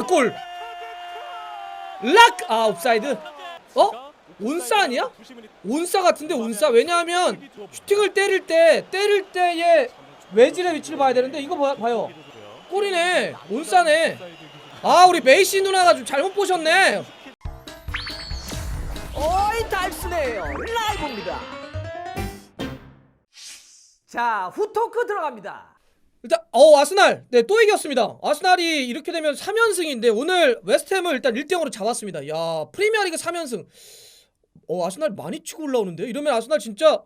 골. 옵사이드. 온사 아니야? 온사 같은데 온사. 왜냐하면 슈팅을 때릴 때의 외질의 위치를 봐야 되는데 이거 봐요. 골이네. 온사네. 우리 메이시 누나가 좀 잘못 보셨네. 어이 달스네요. 라이브입니다. 자, 후토크 들어갑니다. 일단 아스날 또 이겼습니다. 아스날이 이렇게 되면 3연승인데 오늘 웨스트햄을 일단 1대0으로 잡았습니다. 야, 프리미어리그 3연승. 아스날 많이 치고 올라오는데 이러면 아스날 진짜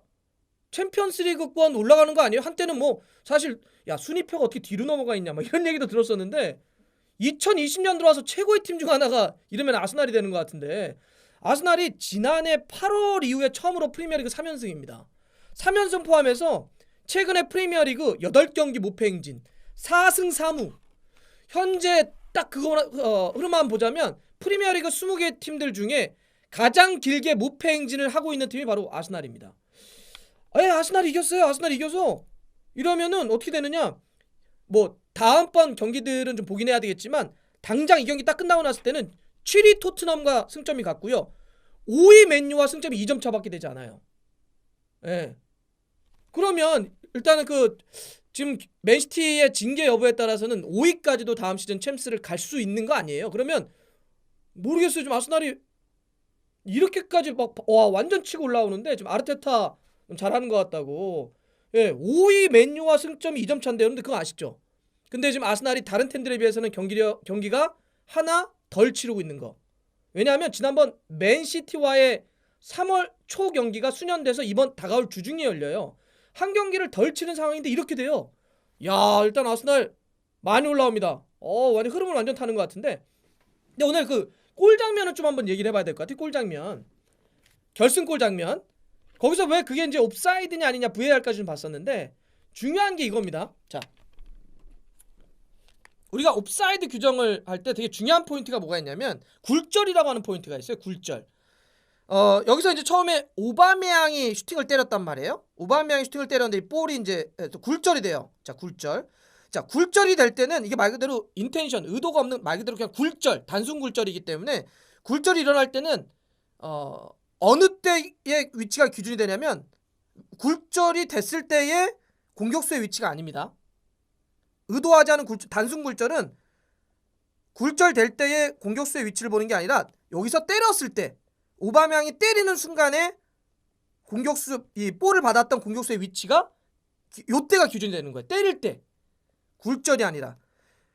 챔피언스리그권 올라가는 거 아니에요? 한때는 뭐 사실 순위표가 어떻게 뒤로 넘어가 있냐 막 이런 얘기도 들었었는데 2020년 들어와서 최고의 팀 중 하나가 이러면 아스날이 되는 것 같은데 아스날이 지난해 8월 이후에 처음으로 프리미어리그 3연승입니다. 3연승 포함해서 최근에 프리미어리그 8경기 무패 행진 4승 4무. 현재 딱 그거 흐름만 보자면 프리미어리그 20개 팀들 중에 가장 길게 무패 행진을 하고 있는 팀이 바로 아스날입니다. 아스날이 이겼어요. 아스날이 이겨서 이러면은 어떻게 되느냐? 뭐 다음번 경기들은 좀 보긴 해야 되겠지만 당장 이 경기 딱 끝나고 났을 때는 7위 토트넘과 승점이 같고요. 5위 맨유와 승점이 2점 차밖에 되지 않아요. 예. 그러면 일단은 지금 맨시티의 징계 여부에 따라서는 5위까지도 다음 시즌 챔스를 갈 수 있는 거 아니에요? 그러면 모르겠어요. 좀 아스날이 이렇게까지 완전 치고 올라오는데 지금 아르테타 잘하는 것 같다고. 예, 5위 맨유와 승점이 2점 차인데 여러분들 그거 아시죠? 근데 지금 아스날이 다른 팀들에 비해서는 경기가 하나 덜 치르고 있는 거. 왜냐하면 지난번 맨시티와의 3월 초 경기가 수년돼서 이번 다가올 주중에 열려요. 한 경기를 덜 치는 상황인데 이렇게 돼요. 야, 일단 아스날 많이 올라옵니다. 완전 흐름을 완전 타는 것 같은데. 근데 오늘 골 장면을 좀 한번 얘기를 해봐야 될 것 같아요. 골 장면, 결승골 장면. 거기서 왜 그게 이제 옵사이드냐 아니냐 VAR까지 좀 봤었는데 중요한 게 이겁니다. 자, 우리가 옵사이드 규정을 할 때 되게 중요한 포인트가 뭐가 있냐면 굴절이라고 하는 포인트가 있어요. 굴절. 여기서 이제 처음에 오바메양이 슈팅을 때렸단 말이에요. 오바메양이 슈팅을 때렸는데 이 볼이 이제 굴절이 돼요. 자, 굴절. 자, 굴절이 될 때는 이게 말 그대로 인텐션, 의도가 없는 말 그대로 그냥 굴절, 단순 굴절이기 때문에 굴절이 일어날 때는 어느 때의 위치가 기준이 되냐면 굴절이 됐을 때의 공격수의 위치가 아닙니다. 의도하지 않은 단순 굴절은 굴절될 때의 공격수의 위치를 보는 게 아니라 여기서 때렸을 때 오바메양이 때리는 순간에 이 볼을 받았던 공격수의 위치가 요때가 기준이 되는 거예요. 때릴 때. 굴절이 아니라.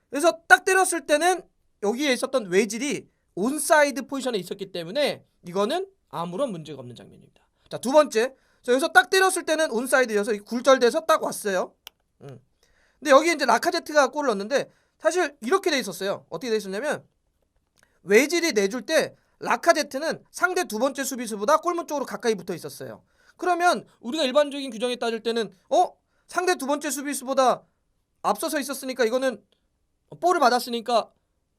그래서 딱 때렸을 때는 여기에 있었던 외질이 온사이드 포지션에 있었기 때문에 이거는 아무런 문제가 없는 장면입니다. 자, 두 번째. 여기서 딱 때렸을 때는 온사이드여서 굴절돼서 딱 왔어요. 근데 여기 이제 라카제트가 골을 넣었는데 사실 이렇게 돼 있었어요. 어떻게 돼 있었냐면 외질이 내줄 때 라카제트는 상대 두 번째 수비수보다 골문 쪽으로 가까이 붙어 있었어요. 그러면 우리가 일반적인 규정에 따질 때는 상대 두 번째 수비수보다 앞서서 있었으니까 이거는 볼을 받았으니까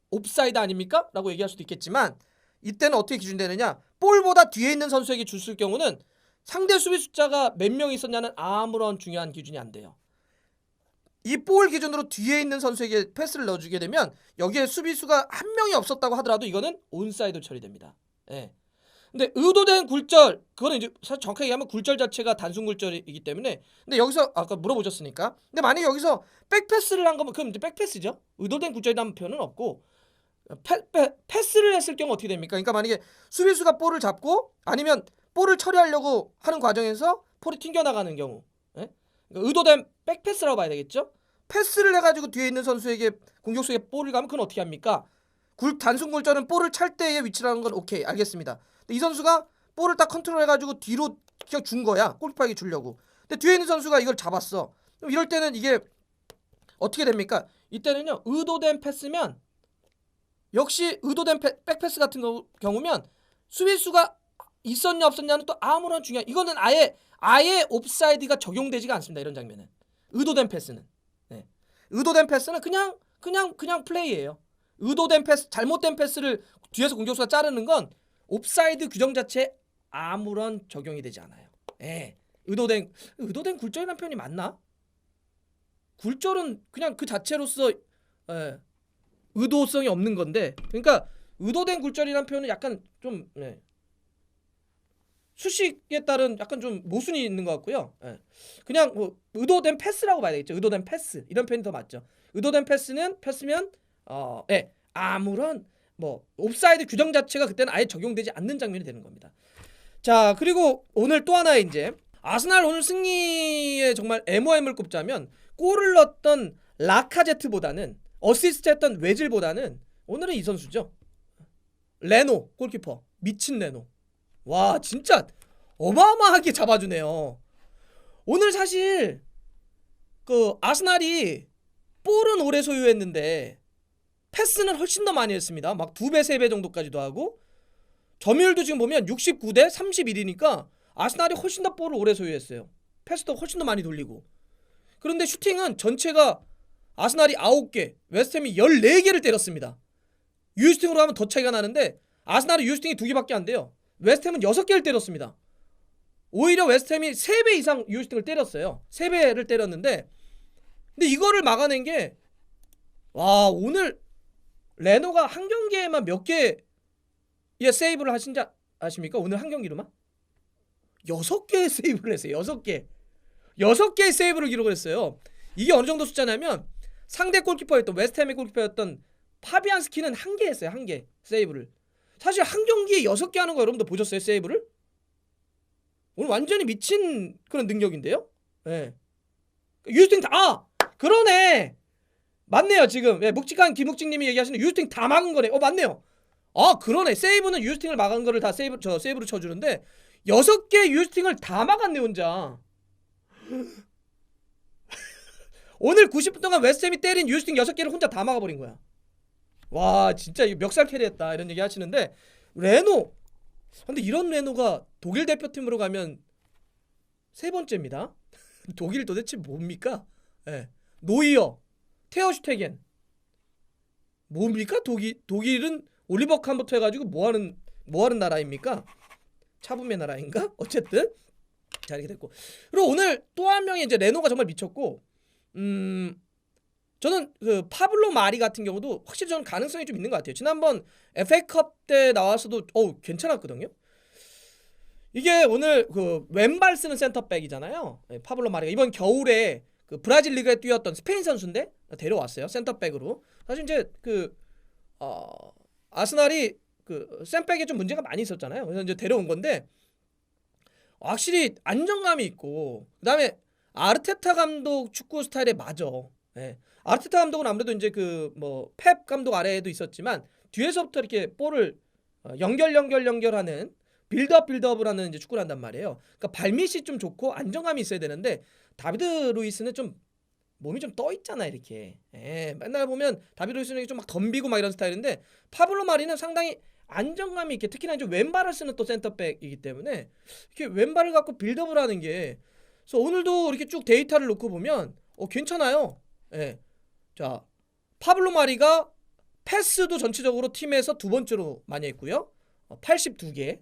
옵사이드 아닙니까? 라고 얘기할 수도 있겠지만 이때는 어떻게 기준되느냐? 볼보다 뒤에 있는 선수에게 줬을 경우는 상대 수비 숫자가 몇 명 있었냐는 아무런 중요한 기준이 안 돼요. 이 볼 기준으로 뒤에 있는 선수에게 패스를 넣어주게 되면 여기에 수비수가 한 명이 없었다고 하더라도 이거는 온사이드 처리됩니다. 예. 근데 의도된 굴절, 그거는 이제 사실 정확하게 얘기하면 굴절 자체가 단순 굴절이기 때문에. 근데 여기서 아까 물어보셨으니까. 근데 만약에 여기서 백패스를 한 거면 그럼 이제 백패스죠. 의도된 굴절이라는 표현은 없고 패스를 했을 경우 어떻게 됩니까? 그러니까 만약에 수비수가 볼을 잡고 아니면 볼을 처리하려고 하는 과정에서 볼이 튕겨나가는 경우, 예? 그러니까 의도된 백패스라고 봐야 되겠죠? 패스를 해가지고 뒤에 있는 선수에게 공격수에게 볼을 가면 그건 어떻게 합니까? 단순 굴절은 볼을 찰 때의 위치라는 건 오케이, 알겠습니다. 근데 이 선수가 볼을 딱 컨트롤해가지고 뒤로 그냥 준 거야. 골키퍼에게 주려고. 근데 뒤에 있는 선수가 이걸 잡았어. 그럼 이럴 때는 이게 어떻게 됩니까? 이때는요, 의도된 패스면 역시 의도된 백패스 같은 경우면 수비수가 있었냐 없었냐는 또 아무런 이거는 아예 옵사이드가 적용되지가 않습니다. 이런 장면은. 의도된 패스는. 네. 의도된 패스는 그냥 플레이예요. 의도된 패스, 잘못된 패스를 뒤에서 공격수가 자르는 건 옵사이드 규정 자체에 아무런 적용이 되지 않아요. 예. 의도된 굴절이라는 표현이 맞나? 굴절은 그냥 그 자체로서 예, 의도성이 없는 건데, 그러니까 의도된 굴절이라는 표현은 약간 좀 수식에 따른 약간 좀 모순이 있는 것 같고요. 예. 그냥 뭐 의도된 패스라고 봐야 되겠죠. 의도된 패스 이런 표현이 더 맞죠. 의도된 패스면 아무런 뭐 옵사이드 규정 자체가 그때는 아예 적용되지 않는 장면이 되는 겁니다. 자, 그리고 오늘 또 하나 이제 아스날 오늘 승리에 정말 MOM을 꼽자면 골을 넣었던 라카제트보다는 어시스트 했던 외질보다는 오늘은 이 선수죠. 레노 골키퍼 미친 레노. 와 진짜 어마어마하게 잡아주네요. 오늘 사실 그 아스날이 볼은 오래 소유했는데 패스는 훨씬 더 많이 했습니다. 막 2배 3배 정도까지도 하고 점유율도 지금 보면 69대 31이니까 아스날이 훨씬 더 볼을 오래 소유했어요. 패스도 훨씬 더 많이 돌리고. 그런데 슈팅은 전체가 아스날이 9개, 웨스트햄이 14개를 때렸습니다. 유효슈팅으로 하면 더 차이가 나는데 아스날이 유효슈팅이 2개밖에 안 돼요. 웨스트햄은 6개를 때렸습니다. 오히려 웨스트햄이 3배 이상 유효슈팅을 때렸어요. 3배를 때렸는데 근데 이거를 막아낸 게 와 오늘 레노가 한 경기에만 몇 개의 세이브를 하신지 아십니까? 오늘 한 경기로만? 6개의 세이브를 했어요. 6개. 6개의 세이브를 기록을 했어요. 이게 어느 정도 숫자냐면 상대 골키퍼였던 웨스트햄의 골키퍼였던 파비안스키는 1개 했어요. 1개 세이브를. 사실 한 경기에 6개 하는 거 여러분들 보셨어요? 세이브를? 오늘 완전히 미친 그런 능력인데요? 예. 유스팅 다 그러네. 맞네요. 지금 묵직한 김묵직님이 얘기하시는 유스팅 다 막은 거네. 맞네요. 그러네. 세이브는 유스팅을 막은 거를 다 세이브로 쳐주는데 6개 유스팅을 다 막았네 혼자. 오늘 90분 동안 웨스트햄이 때린 유스팅 6개를 혼자 다 막아버린 거야. 와 진짜 멱살 캐리했다 이런 얘기 하시는데 레노. 근데 이런 레노가 독일 대표팀으로 가면 3번째입니다. 독일 도대체 뭡니까? 노이어, 테어슈테겐 뭡니까? 독일은 올리버 칸부터 해가지고 뭐하는 나라입니까? 차붐의 나라인가? 어쨌든 자 이렇게 됐고 그리고 오늘 또 한 명이 이제 레노가 정말 미쳤고 저는 그 파블로 마리 같은 경우도 확실히 저는 가능성이 좀 있는 것 같아요. 지난번 FA컵 때 나와서도 괜찮았거든요. 이게 오늘 그 왼발 쓰는 센터백이잖아요. 파블로 마리가 이번 겨울에 그 브라질 리그에 뛰었던 스페인 선수인데 데려왔어요. 센터백으로. 사실 이제 그 아스날이 그 센백에 좀 문제가 많이 있었잖아요. 그래서 이제 데려온 건데 확실히 안정감이 있고 그다음에 아르테타 감독 축구 스타일에 맞아. 아르테타 감독은 아무래도 이제 그 뭐 펩 감독 아래에도 있었지만 뒤에서부터 이렇게 볼을 연결하는 빌드업을 하는 이제 축구를 한단 말이에요. 그러니까 발밑이 좀 좋고 안정감이 있어야 되는데 다비드 루이스는 좀 몸이 좀 떠 있잖아 이렇게. 맨날 보면 다비드 루이스는 좀 막 덤비고 막 이런 스타일인데 파블로 마리는 상당히 안정감이 있게 특히나 이제 왼발을 쓰는 또 센터백이기 때문에 이렇게 왼발을 갖고 빌드업을 하는 게 그래서 오늘도 이렇게 쭉 데이터를 놓고 보면 괜찮아요. 자 파블로 마리가 패스도 전체적으로 팀에서 2번째로 많이 했고요. 82개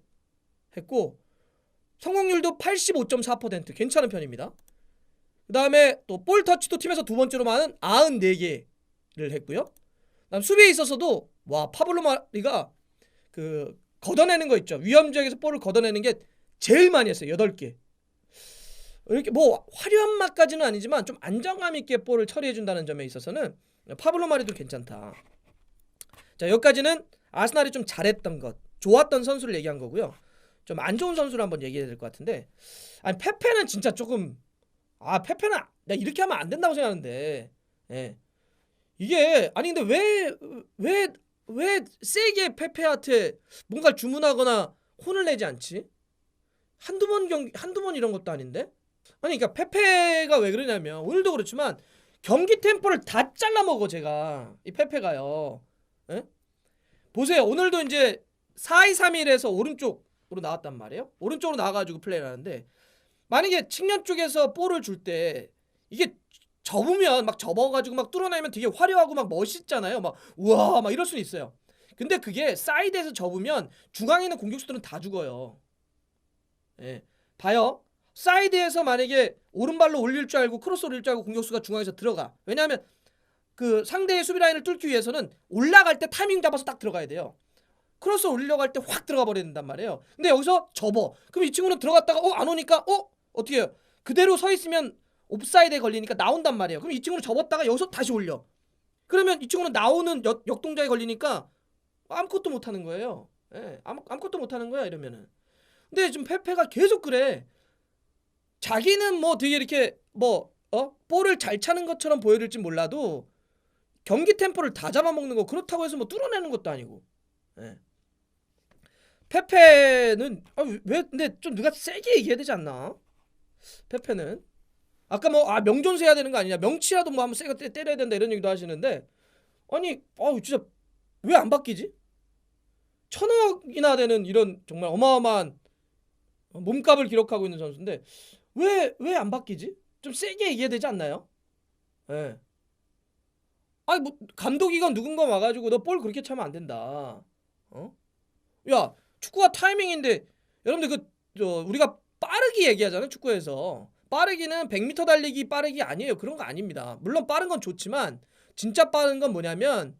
했고 성공률도 85.4% 괜찮은 편입니다. 그 다음에 또 볼 터치도 팀에서 2번째로 많은 94개를 했고요. 그다음 수비에 있어서도 와 파블로 마리가 그 걷어내는 거 있죠. 위험 지역에서 볼을 걷어내는 게 제일 많이 했어요. 8개. 이렇게 뭐 화려한 맛까지는 아니지만 좀 안정감 있게 볼을 처리해 준다는 점에 있어서는 파블로 마리도 괜찮다. 자 여기까지는 아스날이 좀 잘했던 것, 좋았던 선수를 얘기한 거고요. 좀 안 좋은 선수를 한번 얘기해야 될 것 같은데 아니 페페는 진짜 조금 페페는 나 이렇게 하면 안 된다고 생각하는데 이게 아니 근데 왜 세게 페페한테 뭔가 주문하거나 혼을 내지 않지? 한두 번 이런 것도 아닌데? 아니 그러니까 페페가 왜 그러냐면 오늘도 그렇지만 경기 템포를 다 잘라먹어 제가 이 페페가요. 보세요. 오늘도 이제 4-2-3-1에서 오른쪽으로 나왔단 말이에요. 오른쪽으로 나와가지고 플레이를 하는데 만약에 측면 쪽에서 볼을 줄 때 이게 접으면 막 접어가지고 막 뚫어내면 되게 화려하고 막 멋있잖아요. 막 우와 막 이럴 수는 있어요. 근데 그게 사이드에서 접으면 중앙에 있는 공격수들은 다 죽어요. 봐요. 사이드에서 만약에 오른발로 올릴 줄 알고 크로스 올릴 줄 알고 공격수가 중앙에서 들어가. 왜냐하면 그 상대의 수비 라인을 뚫기 위해서는 올라갈 때 타이밍 잡아서 딱 들어가야 돼요. 크로스 올리려고 할 때 확 들어가 버려야 된단 말이에요. 근데 여기서 접어. 그럼 이 친구는 들어갔다가 안 오니까 어떻게 해요? 그대로 서 있으면 옵사이드에 걸리니까 나온단 말이에요. 그럼 이 친구는 접었다가 여기서 다시 올려. 그러면 이 친구는 나오는 역동작에 걸리니까 아무것도 못 하는 거예요. 예, 아무것도 못 하는 거야 이러면은. 근데 지금 페페가 계속 그래. 자기는 뭐 되게 이렇게 볼을 잘 차는 것처럼 보여질지 몰라도 경기 템포를 다 잡아먹는 거 그렇다고 해서 뭐 뚫어내는 것도 아니고. 예. 페페는 왜 근데 좀 누가 세게 얘기해야 되지 않나? 페페는 아까 명존세 해야 되는 거 아니냐? 명치라도 뭐 한번 세게 때려야 된다 이런 얘기도 하시는데 아니 진짜 왜 안 바뀌지? 1,000억이나 되는 이런 정말 어마어마한 몸값을 기록하고 있는 선수인데 왜 안 바뀌지? 좀 세게 얘기해야 되지 않나요? 예. 아니 뭐 감독이건 누군가 와가지고 너 볼 그렇게 차면 안 된다. 야 축구가 타이밍인데 여러분들 우리가 빠르기 얘기하잖아요 축구에서. 빠르기는 100m 달리기 빠르기 아니에요. 그런 거 아닙니다. 물론 빠른 건 좋지만 진짜 빠른 건 뭐냐면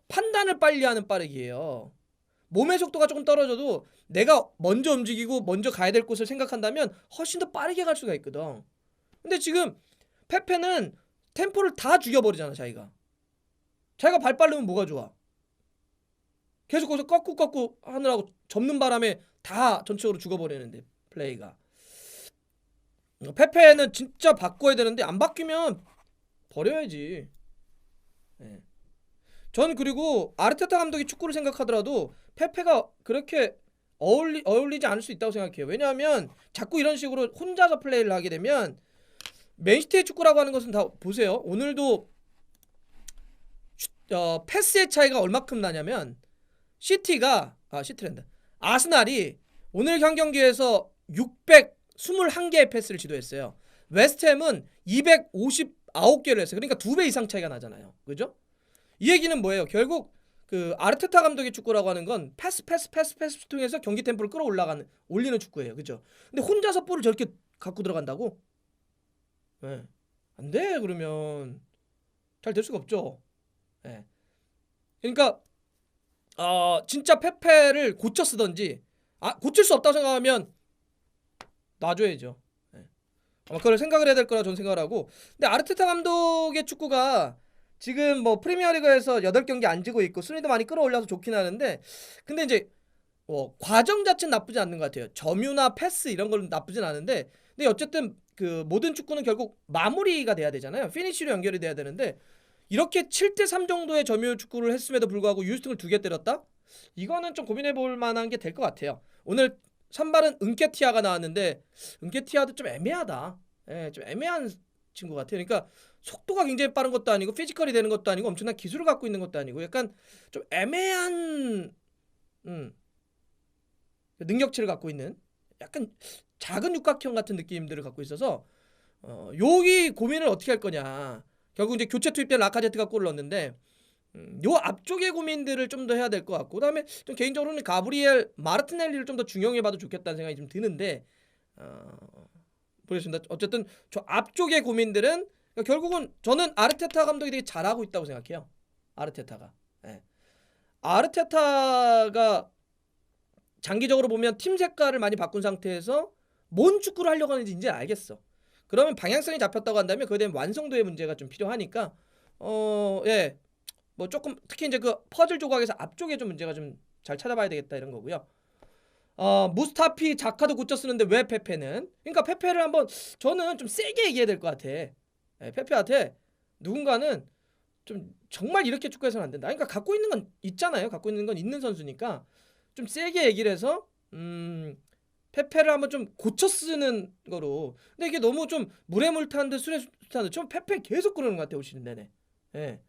판단을 빨리 하는 빠르기예요. 몸의 속도가 조금 떨어져도 내가 먼저 움직이고 먼저 가야 될 곳을 생각한다면 훨씬 더 빠르게 갈 수가 있거든. 근데 지금 페페는 템포를 다 죽여버리잖아 자기가 발 빠르면 뭐가 좋아? 계속 거기서 꺾고 하느라고 접는 바람에 다 전체적으로 죽어버리는데 플레이가. 페페는 진짜 바꿔야 되는데 안 바뀌면 버려야지. 네. 전 그리고 아르테타 감독이 축구를 생각하더라도 페페가 그렇게 어울리지 않을 수 있다고 생각해요. 왜냐하면 자꾸 이런 식으로 혼자서 플레이를 하게 되면 맨시티의 축구라고 하는 것은 다 보세요. 오늘도 패스의 차이가 얼마큼 나냐면 아스날이 오늘 한 경기에서 621개의 패스를 지도했어요. 웨스트햄은 259개를 했어요. 그러니까 2배 이상 차이가 나잖아요. 그죠? 이 얘기는 뭐예요? 결국 그 아르테타 감독의 축구라고 하는 건 패스 통해서 경기 템포를 올리는 축구예요. 그죠? 근데 혼자서 볼을 저렇게 갖고 들어간다고? 네. 안 돼. 그러면 잘 될 수가 없죠. 네. 그러니까 진짜 페페를 고쳐 쓰던지 고칠 수 없다고 생각하면 놔줘야죠. 네. 아마 그걸 생각을 해야 될 거라 저는 생각을 하고. 근데 아르테타 감독의 축구가 지금 뭐 프리미어리그에서 8경기 안 지고 있고 순위도 많이 끌어올려서 좋긴 하는데 근데 이제 과정 자체는 나쁘지 않는 것 같아요. 점유나 패스 이런 건 나쁘진 않은데 근데 어쨌든 그 모든 축구는 결국 마무리가 돼야 되잖아요. 피니쉬로 연결이 돼야 되는데 이렇게 7대3 정도의 점유 축구를 했음에도 불구하고 유스팅을 2개 때렸다? 이거는 좀 고민해볼 만한 게 될 것 같아요. 오늘 선발은 은케티아가 나왔는데 은케티아도 좀 애매하다. 예, 좀 애매한 친구 같아요. 그러니까 속도가 굉장히 빠른 것도 아니고 피지컬이 되는 것도 아니고 엄청난 기술을 갖고 있는 것도 아니고 약간 좀 애매한 능력치를 갖고 있는 약간 작은 육각형 같은 느낌들을 갖고 있어서 여기 고민을 어떻게 할 거냐. 결국 이제 교체 투입된 라카제트가 골을 넣었는데 요 앞쪽의 고민들을 좀 더 해야 될 것 같고 그다음에 좀 개인적으로는 가브리엘 마르티넬리를 좀 더 중용해봐도 좋겠다는 생각이 좀 드는데 모르겠습니다. 어쨌든 저 앞쪽의 고민들은 그러니까 결국은 저는 아르테타 감독이 되게 잘하고 있다고 생각해요. 아르테타가. 네. 아르테타가 장기적으로 보면 팀 색깔을 많이 바꾼 상태에서 뭔 축구를 하려고 하는지 이제 알겠어. 그러면 방향성이 잡혔다고 한다면 그에 대한 완성도의 문제가 좀 필요하니까 예. 뭐 조금 특히 이제 그 퍼즐 조각에서 앞쪽에 좀 문제가 좀 잘 찾아봐야 되겠다 이런 거고요. 무스타피 자카도 고쳐 쓰는데 왜 페페는? 그러니까 페페를 한번 저는 좀 세게 얘기해야 될 것 같아. 예, 페페한테 누군가는 좀 정말 이렇게 축구해서는 안 된다. 그러니까 갖고 있는 건 있잖아요. 갖고 있는 건 있는 선수니까 좀 세게 얘기를 해서 페페를 한번 좀 고쳐 쓰는 거로. 근데 이게 너무 좀 물에 물 타는 듯 술에 술 타는 듯 좀 페페 계속 그러는 것 같아요. 올 시즌 내내. 예.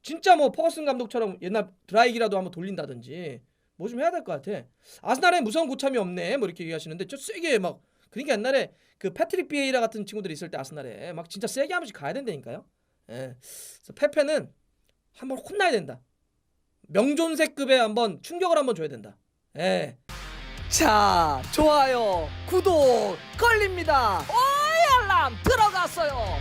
진짜 뭐 퍼거슨 감독처럼 옛날 드라이기라도 한번 돌린다든지 뭐 좀 해야 될 것 같아. 아스날에 무서운 고참이 없네 뭐 이렇게 얘기하시는데 저 세게 막 그러니까 옛날에 그 패트릭 비에이라 같은 친구들이 있을 때 아스날에 막 진짜 세게 한 번씩 가야 된다니까요. 예. 그래서 페페는 한번 혼나야 된다. 명존세급의 한번 충격을 한번 줘야 된다. 예. 자, 좋아요, 구독 걸립니다. 오이 알람 들어갔어요.